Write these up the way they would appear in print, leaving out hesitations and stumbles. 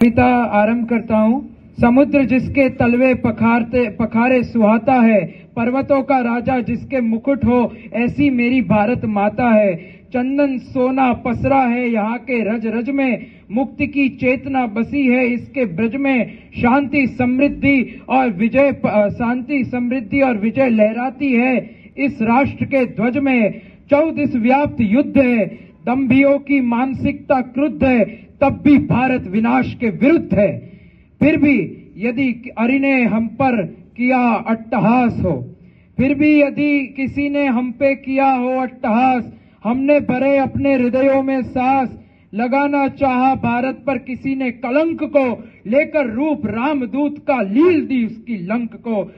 कविता आरंभ करता हूँ। समुद्र जिसके तलवे पखारे सुहाता है, पर्वतों का राजा जिसके मुकुट हो, ऐसी मेरी भारत माता है। चंदन सोना पसरा है यहाँ के रज रज में, मुक्ति की चेतना बसी है इसके ब्रज में। शांति समृद्धि और विजय लहराती है इस राष्ट्र के ध्वज में। 14 व्याप्त युद्ध है, दंभियों की मानसिकता क्रुद्ध है, तब भी भारत विनाश के विरुद्ध है। फिर भी यदि अरि ने हम पर किया अट्टहास हो, फिर भी यदि किसी ने हम पे किया हो अट्टहास, हमने भरे अपने हृदयों में सांस। लगाना चाहा भारत पर किसी ने कलंक को, लेकर रूप रामदूत का लील दी उसकी लंक को।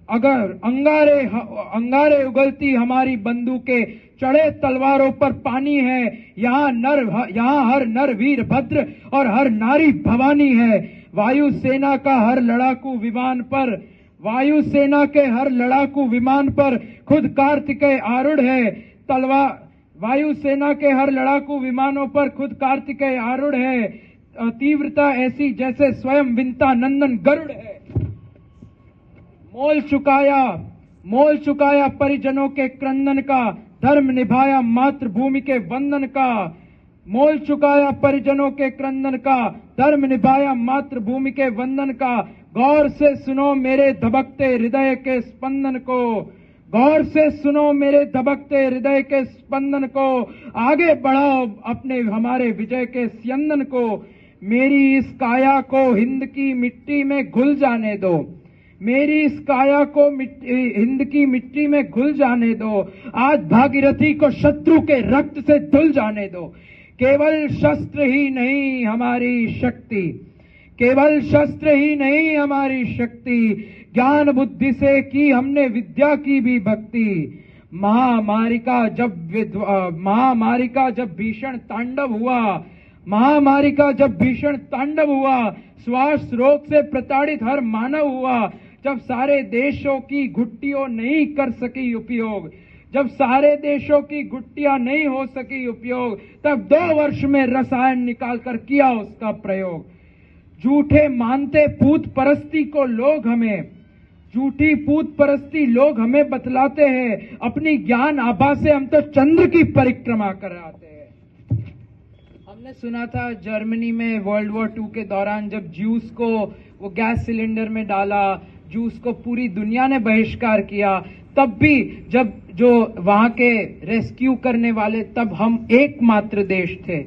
अगर अंगारे उगलती हमारी बंदूकें, चढ़े तलवारों पर पानी है। यहाँ हर नर वीर भद्र और हर नारी भवानी है। वायुसेना के हर लड़ाकू विमान पर खुद कार्तिकेय आरूढ़ है। वायुसेना के हर लड़ाकू विमानों पर खुद कार्तिकेय आरूढ़ है। तीव्रता ऐसी जैसे स्वयं विंता नंदन गरुड़ है। मोल चुकाया परिजनों के क्रंदन का, धर्म निभाया मातृभूमि के वंदन का। मोल चुकाया परिजनों के क्रंदन का, धर्म निभाया मातृभूमि के वंदन का। गौर से सुनो मेरे धबकते हृदय के स्पंदन को, गौर से सुनो मेरे धबकते हृदय के स्पंदन को। आगे बढ़ाओ अपने हमारे विजय के स्यंदन को। मेरी इस काया को हिंद की मिट्टी में घुल जाने दो, मेरी इस काया को हिंद की मिट्टी में घुल जाने दो। आज भागीरथी को शत्रु के रक्त से धुल जाने दो। केवल शस्त्र ही नहीं हमारी शक्ति, केवल शस्त्र ही नहीं हमारी शक्ति, ज्ञान बुद्धि से की हमने विद्या की भी भक्ति। महामारी का जब भीषण तांडव हुआ, श्वास रोग से प्रताड़ित हर मानव हुआ। जब सारे देशों की घुट्टियां नहीं कर सकी उपयोग, जब सारे देशों की घुट्टियां नहीं हो सकी उपयोग, तब 2 वर्ष में रसायन निकालकर किया उसका प्रयोग। झूठे मानते पूत परस्ती लोग हमें बतलाते हैं। अपनी ज्ञान आभा से हम तो चंद्र की परिक्रमा कराते हैं। हमने सुना था जर्मनी में वर्ल्ड वॉर 2 के दौरान जब ज्यूस को वो गैस सिलेंडर में डाला, ज्यूस को पूरी दुनिया ने बहिष्कार किया, तब भी जब जो वहां के रेस्क्यू करने वाले, तब हम एकमात्र देश थे।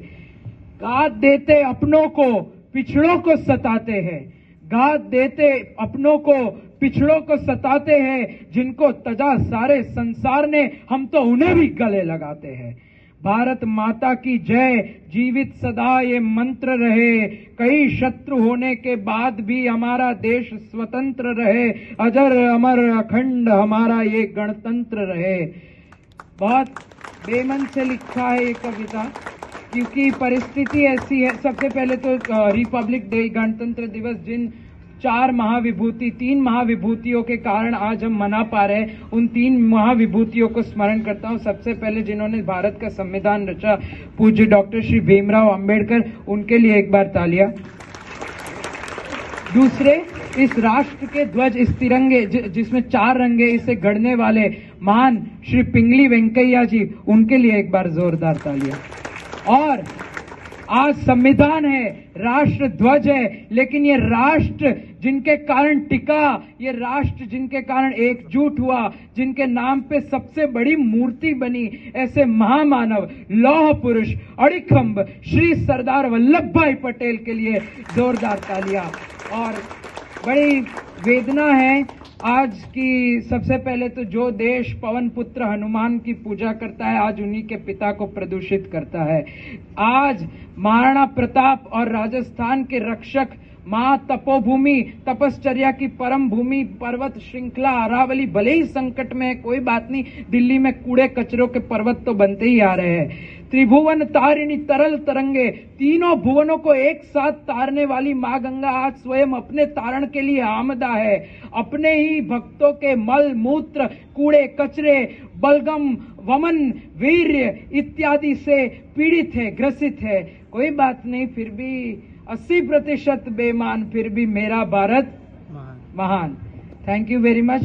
गाद देते अपनों को पिछड़ों को सताते हैं, गाद देते अपनों को पिछड़ों को सताते हैं। जिनको तजा सारे संसार ने, हम तो उन्हें भी गले लगाते हैं। भारत माता की जय, जीवित सदा ये मंत्र रहे। कई शत्रु होने के बाद भी हमारा देश स्वतंत्र रहे। अजर अमर अखंड हमारा ये गणतंत्र रहे। बहुत बेमन से लिखा है ये कविता, क्योंकि परिस्थिति ऐसी है। सबसे पहले तो रिपब्लिक डे, गणतंत्र दिवस, जिन 3 महाविभूतियों के कारण आज हम मना पा रहे हैं, उन 3 महाविभूतियों को स्मरण करता हूं। सबसे पहले जिन्होंने भारत का संविधान रचा, पूज्य डॉक्टर श्री भीमराव अंबेडकर, उनके लिए एक बार तालियां। दूसरे, इस राष्ट्र के ध्वज, इस तिरंगे जिसमें 4 रंग है, इसे गढ़ने वाले महान श्री पिंगली वेंकैया जी, उनके लिए एक बार जोरदार तालियां। और आज संविधान है, राष्ट्र ध्वज है, लेकिन ये राष्ट्र जिनके कारण टिका, ये राष्ट्र जिनके कारण एकजुट हुआ, जिनके नाम पे सबसे बड़ी मूर्ति बनी, ऐसे महामानव, लौह पुरुष, अड़िखंब श्री सरदार वल्लभ भाई पटेल के लिए जोरदार तालियां। और बड़ी वेदना है आज की, सबसे पहले तो जो देश पवन पुत्र हनुमान की पूजा करता है, आज उन्हीं के पिता को प्रदूषित करता है। आज महाराणा प्रताप और राजस्थान के रक्षक, मां तपोभूमि, तपश्चर्या की परम भूमि, पर्वत श्रृंखला अरावली भले ही संकट में है, कोई बात नहीं, दिल्ली में कूड़े कचरों के पर्वत तो बनते ही आ रहे हैं। त्रिभुवन तारिणी तरल तरंगे, तीनों भुवनों को एक साथ तारने वाली मां गंगा आज स्वयं अपने तारण के लिए आमदा है। अपने ही भक्तों के मल मूत्र, कूड़े कचरे, बलगम, वमन, वीर्य इत्यादि से पीड़ित है, ग्रसित है। कोई बात नहीं, फिर भी 80% बेईमान, फिर भी मेरा भारत महान। Thank you very much.